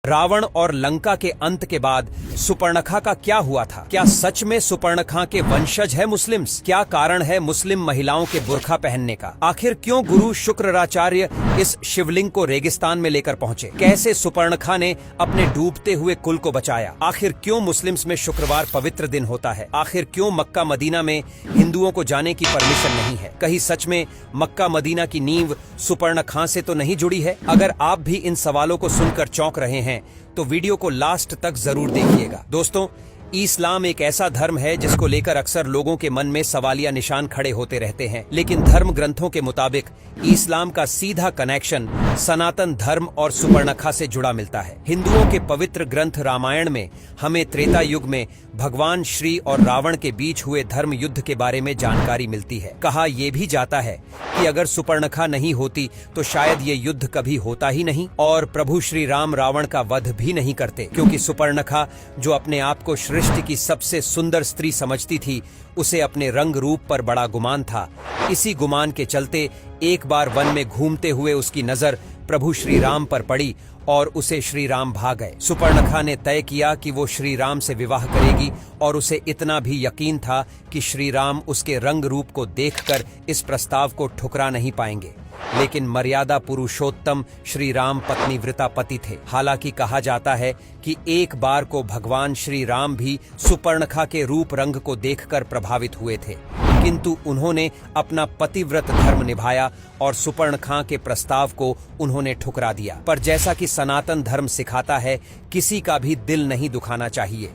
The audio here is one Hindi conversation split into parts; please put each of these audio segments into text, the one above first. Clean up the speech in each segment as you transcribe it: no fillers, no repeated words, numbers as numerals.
रावण और लंका के अंत के बाद सुपर्णखा का क्या हुआ था? क्या सच में सुपर्णखा के वंशज है मुस्लिम्स? क्या कारण है मुस्लिम महिलाओं के बुर्खा पहनने का? आखिर क्यों गुरु शुक्राचार्य इस शिवलिंग को रेगिस्तान में लेकर पहुंचे? कैसे सुपर्णखा ने अपने डूबते हुए कुल को बचाया? आखिर क्यों मुस्लिम्स में शुक्रवार पवित्र दिन होता है? आखिर क्यों मक्का मदीना में हिंदुओं को जाने की परमिशन नहीं है? कहीं सच में मक्का मदीना की नींव सुपर्णखा से तो नहीं जुड़ी है? अगर आप भी इन सवालों को सुनकर चौंक रहे हैं तो वीडियो को लास्ट तक जरूर देखिएगा। दोस्तों, इस्लाम एक ऐसा धर्म है जिसको लेकर अक्सर लोगों के मन में सवालिया निशान खड़े होते रहते हैं, लेकिन धर्म ग्रंथों के मुताबिक इस्लाम का सीधा कनेक्शन सनातन धर्म और सुपर्णखा से जुड़ा मिलता है। हिंदुओं के पवित्र ग्रंथ रामायण में हमें त्रेता युग में भगवान श्री और रावण के बीच हुए धर्म युद्ध के बारे में जानकारी मिलती है। कहा यह भी जाता है कि अगर सुपर्णखा नहीं होती तो शायद ये युद्ध कभी होता ही नहीं और प्रभु श्री राम रावण का वध भी नहीं करते, क्योंकि सुपर्णखा जो अपने आप को सृष्टि की सबसे सुंदर स्त्री समझती थी, उसे अपने रंग रूप पर बड़ा गुमान था। इसी गुमान के चलते एक बार वन में घूमते हुए उसकी नजर प्रभु श्री राम पर पड़ी और उसे श्री राम भा गए। सुपर्णखा ने तय किया कि वो श्री राम से विवाह करेगी और उसे इतना भी यकीन था कि श्री राम उसके रंग रूप को देखकर इस प्रस्ताव को ठुकरा नहीं पाएंगे। लेकिन मर्यादा पुरुषोत्तम श्री राम पत्नीव्रता पति थे। हालांकि कहा जाता है कि एक बार को भगवान श्री राम भी सुपर्णखा के रूप रंग को देखकर प्रभावित हुए थे, किंतु उन्होंने अपना पतिव्रत धर्म निभाया और सुपर्णखा के प्रस्ताव को उन्होंने ठुकरा दिया। पर जैसा कि सनातन धर्म सिखाता है, किसी का भी दिल नहीं दुखाना चाहिए।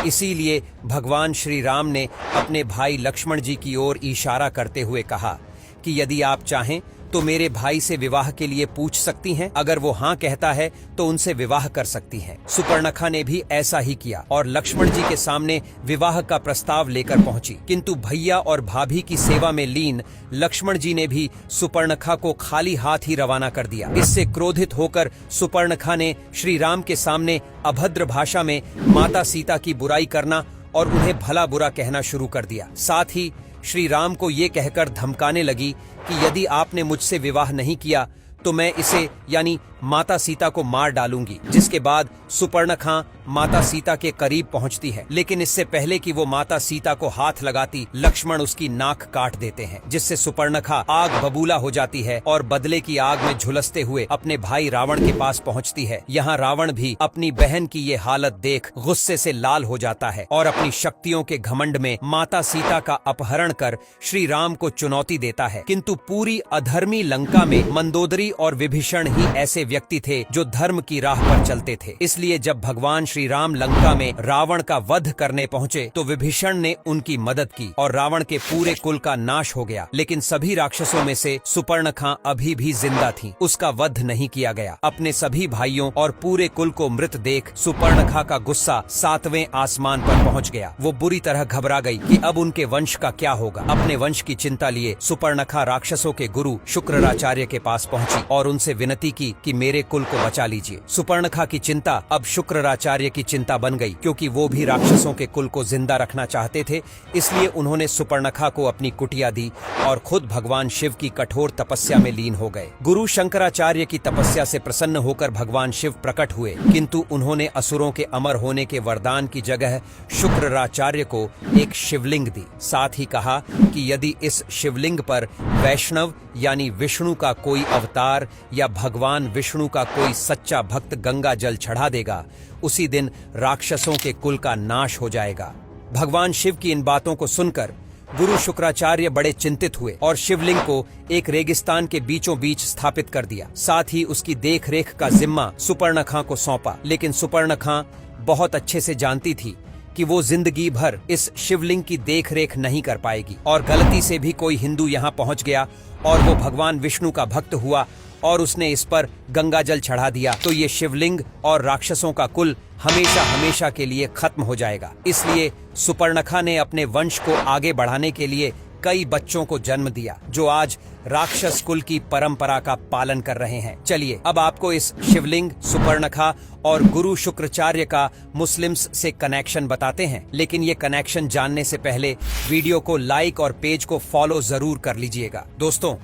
इसीलिए भगवान श्री राम ने अपने भाई लक्ष्मण जी की ओर इशारा करते हुए कहा कि यदि आप चाहें तो मेरे भाई से विवाह के लिए पूछ सकती हैं। अगर वो हाँ कहता है तो उनसे विवाह कर सकती हैं। सुपर्णखा ने भी ऐसा ही किया और लक्ष्मण जी के सामने विवाह का प्रस्ताव लेकर पहुंची, किंतु भैया और भाभी की सेवा में लीन लक्ष्मण जी ने भी सुपर्णखा को खाली हाथ ही रवाना कर दिया। इससे क्रोधित होकर सुपर्णखा ने श्री राम के सामने अभद्र भाषा में माता सीता की बुराई करना और उन्हें भला बुरा कहना शुरू कर दिया। साथ ही श्री राम को ये कहकर धमकाने लगी कि यदि आपने मुझसे विवाह नहीं किया तो मैं इसे यानी माता सीता को मार डालूंगी। जिसके बाद सुपर्णखा माता सीता के करीब पहुंचती है, लेकिन इससे पहले कि वो माता सीता को हाथ लगाती, लक्ष्मण उसकी नाक काट देते हैं, जिससे सुपर्णखा आग बबूला हो जाती है और बदले की आग में झुलसते हुए अपने भाई रावण के पास पहुंचती है। यहाँ रावण भी अपनी बहन की ये हालत देख गुस्से से लाल हो जाता है और अपनी शक्तियों के घमंड में माता सीता का अपहरण कर श्री राम को चुनौती देता है। किंतु पूरी अधर्मी लंका में मंदोदरी और विभीषण ही ऐसे व्यक्ति थे जो धर्म की राह पर चलते थे। इसलिए जब भगवान श्री राम लंका में रावण का वध करने पहुंचे तो विभीषण ने उनकी मदद की और रावण के पूरे कुल का नाश हो गया। लेकिन सभी राक्षसों में से सुपर्णखा अभी भी जिंदा थी, उसका वध नहीं किया गया। अपने सभी भाइयों और पूरे कुल को मृत देख सुपर्णखा का गुस्सा 7वें आसमान पर पहुंच गया। वो बुरी तरह घबरा गई कि अब उनके वंश का क्या होगा। अपने वंश की चिंता लिए सुपर्णखा राक्षसों के गुरु शुक्राचार्य के पास पहुंची और उनसे विनती की कि मेरे कुल को बचा लीजिए। सुपर्णखा की चिंता अब शुक्राचार्य की चिंता बन गई, क्योंकि वो भी राक्षसों के कुल को जिंदा रखना चाहते थे। इसलिए उन्होंने सुपर्णखा को अपनी कुटिया दी और खुद भगवान शिव की कठोर तपस्या में लीन हो गए। गुरु शंकराचार्य की तपस्या से प्रसन्न होकर भगवान शिव प्रकट हुए, किंतु उन्होंने असुरों के अमर होने के वरदान की जगह शुक्राचार्य को एक शिवलिंग दी। साथ ही कहा कि यदि इस शिवलिंग पर वैष्णव यानी विष्णु का कोई अवतार या भगवान विष्णु का कोई सच्चा भक्त गंगा जल चढ़ा देगा, उसी दिन राक्षसों के कुल का नाश हो जाएगा। भगवान शिव की इन बातों को सुनकर गुरु शुक्राचार्य बड़े चिंतित हुए और शिवलिंग को एक रेगिस्तान के बीचों बीच स्थापित कर दिया। साथ ही उसकी देखरेख का जिम्मा सुपर्णखा को सौंपा। लेकिन सुपर्णखा बहुत अच्छे से जानती थी कि वो जिंदगी भर इस शिवलिंग की देखरेख नहीं कर पाएगी और गलती से भी कोई हिंदू यहाँ पहुँच गया और वो भगवान विष्णु का भक्त हुआ और उसने इस पर गंगा जल चढ़ा दिया तो ये शिवलिंग और राक्षसों का कुल हमेशा हमेशा के लिए खत्म हो जाएगा। इसलिए सुपर्णखा ने अपने वंश को आगे बढ़ाने के लिए कई बच्चों को जन्म दिया, जो आज राक्षस कुल की परंपरा का पालन कर रहे हैं। चलिए अब आपको इस शिवलिंग, सुपर्णखा और गुरु शुक्राचार्य का मुस्लिम्स से कनेक्शन बताते हैं। लेकिन ये कनेक्शन जानने से पहले वीडियो को लाइक और पेज को फॉलो जरूर कर लीजिएगा। दोस्तों,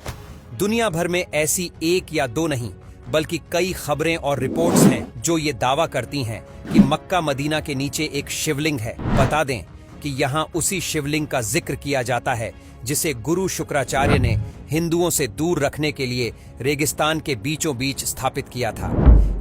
दुनिया भर में ऐसी एक या दो नहीं बल्कि कई खबरें और रिपोर्ट्स हैं जो ये दावा करती हैं कि मक्का मदीना के नीचे एक शिवलिंग है। बता दें कि यहाँ उसी शिवलिंग का जिक्र किया जाता है जिसे गुरु शुक्राचार्य ने हिंदुओं से दूर रखने के लिए रेगिस्तान के बीचों बीच स्थापित किया था।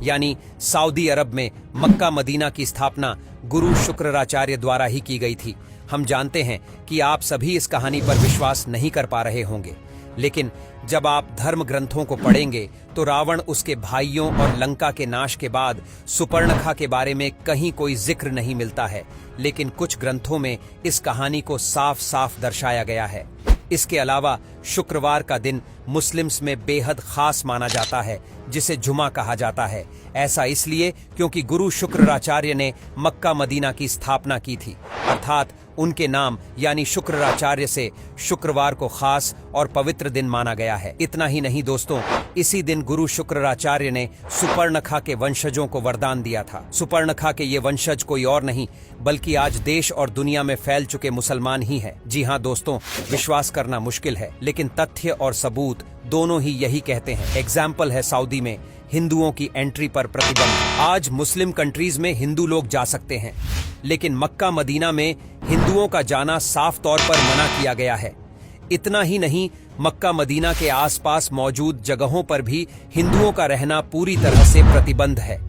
यानी सऊदी अरब में मक्का मदीना की स्थापना गुरु शुक्राचार्य द्वारा ही की गई थी। हम जानते हैं कि आप सभी इस कहानी पर विश्वास नहीं कर पा रहे होंगे, लेकिन जब आप धर्म ग्रंथों को पढ़ेंगे तो रावण, उसके भाइयों और लंका के नाश के बाद सुपर्णखा के बारे में कहीं कोई जिक्र नहीं मिलता है, लेकिन कुछ ग्रंथों में इस कहानी को साफ साफ दर्शाया गया है। इसके अलावा शुक्रवार का दिन मुस्लिम्स में बेहद खास माना जाता है, जिसे जुमा कहा जाता है। ऐसा इसलिए क्योंकि गुरु शुक्राचार्य ने मक्का मदीना की स्थापना की थी, अर्थात उनके नाम यानी शुक्राचार्य से शुक्रवार को खास और पवित्र दिन माना गया है। इतना ही नहीं दोस्तों, इसी दिन गुरु शुक्राचार्य ने सुपर्णखा के वंशजों को वरदान दिया था। सुपर्णखा के ये वंशज कोई और नहीं बल्कि आज देश और दुनिया में फैल चुके मुसलमान ही हैं। जी हाँ दोस्तों, विश्वास करना मुश्किल है, लेकिन तथ्य और सबूत दोनों ही यही कहते हैं। एग्जाम्पल है सऊदी में हिंदुओं की एंट्री पर प्रतिबंध। आज मुस्लिम कंट्रीज में हिंदू लोग जा सकते हैं, लेकिन मक्का मदीना में हिंदुओं का जाना साफ तौर पर मना किया गया है। इतना ही नहीं, मक्का मदीना के आसपास मौजूद जगहों पर भी हिंदुओं का रहना पूरी तरह से प्रतिबंध है।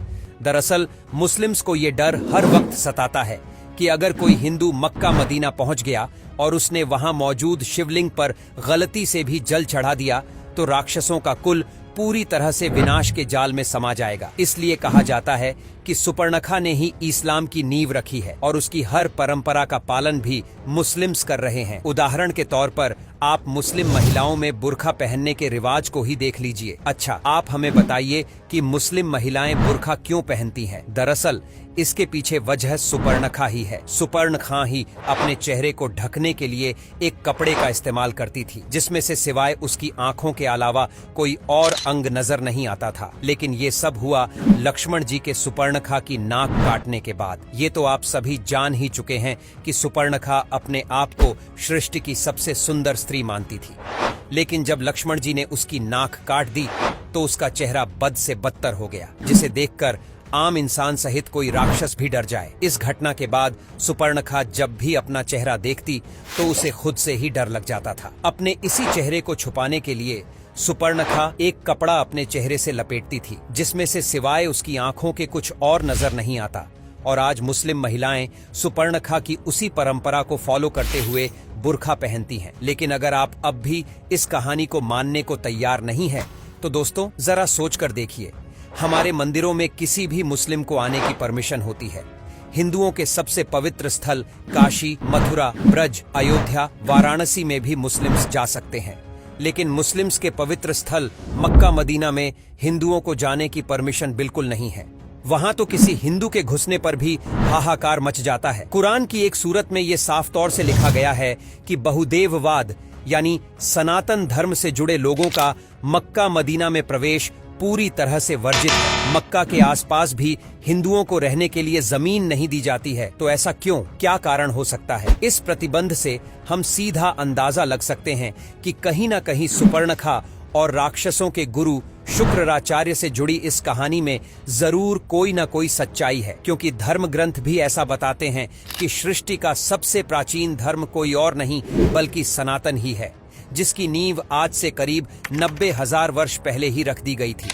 दरअसल मुस्लिम्स को ये डर हर वक्त सताता है कि अगर कोई हिंदू मक्का मदीना पहुंच गया और उसने वहां मौजूद शिवलिंग पर गलती से भी जल चढ़ा दिया तो राक्षसों का कुल पूरी तरह से विनाश के जाल में समा जाएगा। इसलिए कहा जाता है कि सुपर्णखा ने ही इस्लाम की नींव रखी है और उसकी हर परंपरा का पालन भी मुस्लिम्स कर रहे हैं। उदाहरण के तौर पर आप मुस्लिम महिलाओं में बुर्खा पहनने के रिवाज को ही देख लीजिए। अच्छा, आप हमें बताइए कि मुस्लिम महिलाएं बुर्खा क्यों पहनती हैं? दरअसल इसके पीछे वजह सुपर्णखा ही है। सुपर्णखा ही अपने चेहरे को ढकने के लिए एक कपड़े का इस्तेमाल करती थी, जिसमें से सिवाय उसकी आंखों के अलावा कोई और अंग नजर नहीं आता था। लेकिन ये सब हुआ लक्ष्मण जी के सुपर्णखा की नाक काटने के बाद। ये तो आप सभी जान ही चुके हैं कि सुपर्णखा अपने आप को सृष्टि की सबसे सुंदर स्त्री मानती थी, लेकिन जब लक्ष्मण जी ने उसकी नाक काट दी तो उसका चेहरा बद से बदतर हो गया, जिसे देखकर आम इंसान सहित कोई राक्षस भी डर जाए। इस घटना के बाद सुपर्णखा जब भी अपना चेहरा देखती तो उसे खुद से ही डर लग जाता था। अपने इसी चेहरे को छुपाने के लिए सुपर्णखा एक कपड़ा अपने चेहरे से लपेटती थी, जिसमें से सिवाय उसकी आंखों के कुछ और नजर नहीं आता। और आज मुस्लिम महिलाएं सुपर्णखा की उसी परंपरा को फॉलो करते हुए बुर्खा पहनती हैं। लेकिन अगर आप अब भी इस कहानी को मानने को तैयार नहीं हैं, तो दोस्तों जरा सोच कर देखिए। हमारे मंदिरों में किसी भी मुस्लिम को आने की परमिशन होती है। हिंदुओं के सबसे पवित्र स्थल काशी, मथुरा, ब्रज, अयोध्या, वाराणसी में भी मुस्लिम्स जा सकते हैं, लेकिन मुस्लिम्स के पवित्र स्थल मक्का मदीना में हिंदुओं को जाने की परमिशन बिल्कुल नहीं है। वहां तो किसी हिंदू के घुसने पर भी हाहाकार मच जाता है। कुरान की एक सूरत में ये साफ तौर से लिखा गया है कि बहुदेववाद यानी सनातन धर्म से जुड़े लोगों का मक्का मदीना में प्रवेश पूरी तरह से वर्जित है। मक्का के आसपास भी हिंदुओं को रहने के लिए जमीन नहीं दी जाती है। तो ऐसा क्यों? क्या कारण हो सकता है? इस प्रतिबंध से हम सीधा अंदाजा लग सकते हैं कि कहीं न कहीं सुपर्णखा और राक्षसों के गुरु शुक्राचार्य से जुड़ी इस कहानी में जरूर कोई न कोई सच्चाई है, क्योंकि धर्म ग्रंथ भी ऐसा बताते हैं कि सृष्टि का सबसे प्राचीन धर्म कोई और नहीं बल्कि सनातन ही है, जिसकी नींव आज से करीब 90,000 वर्ष पहले ही रख दी गई थी।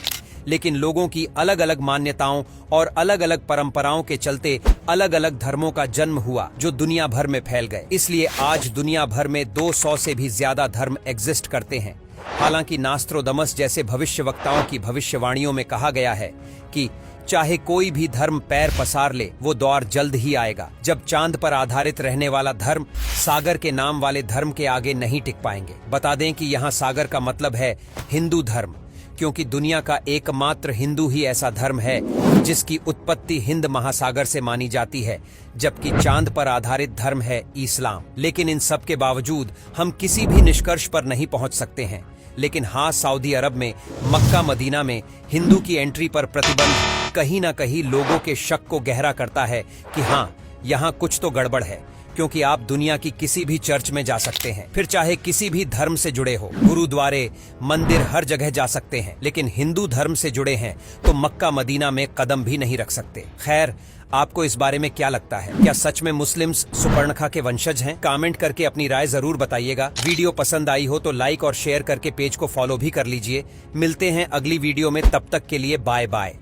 लेकिन लोगों की अलग अलग मान्यताओं और अलग अलग परंपराओं के चलते अलग अलग धर्मों का जन्म हुआ, जो दुनिया भर में फैल गए। इसलिए आज दुनिया भर में 200 से भी ज्यादा धर्म एग्जिस्ट करते हैं। हालांकि नास्त्रोदमस जैसे भविष्यवक्ताओं की भविष्यवाणियों में कहा गया है कि चाहे कोई भी धर्म पैर पसार ले, वो दौर जल्द ही आएगा जब चांद पर आधारित रहने वाला धर्म सागर के नाम वाले धर्म के आगे नहीं टिक पाएंगे। बता दें कि यहाँ सागर का मतलब है हिंदू धर्म, क्योंकि दुनिया का एकमात्र हिंदू ही ऐसा धर्म है जिसकी उत्पत्ति हिंद महासागर से मानी जाती है, जबकि चांद पर आधारित धर्म है इस्लाम। लेकिन इन सब के बावजूद हम किसी भी निष्कर्ष पर नहीं पहुंच सकते हैं। लेकिन हाँ, सऊदी अरब में मक्का मदीना में हिंदू की एंट्री पर प्रतिबंध कहीं ना कहीं लोगों के शक को गहरा करता है कि हाँ, यहाँ कुछ तो गड़बड़ है, क्योंकि आप दुनिया की किसी भी चर्च में जा सकते हैं, फिर चाहे किसी भी धर्म से जुड़े हो, गुरुद्वारे, मंदिर, हर जगह जा सकते हैं, लेकिन हिंदू धर्म से जुड़े हैं तो मक्का मदीना में कदम भी नहीं रख सकते। खैर, आपको इस बारे में क्या लगता है? क्या सच में मुस्लिम्स सुपर्णखा के वंशज हैं? कमेंट करके अपनी राय जरूर बताइएगा। वीडियो पसंद आई हो तो लाइक और शेयर करके पेज को फॉलो भी कर लीजिए। मिलते हैं अगली वीडियो में, तब तक के लिए बाय बाय।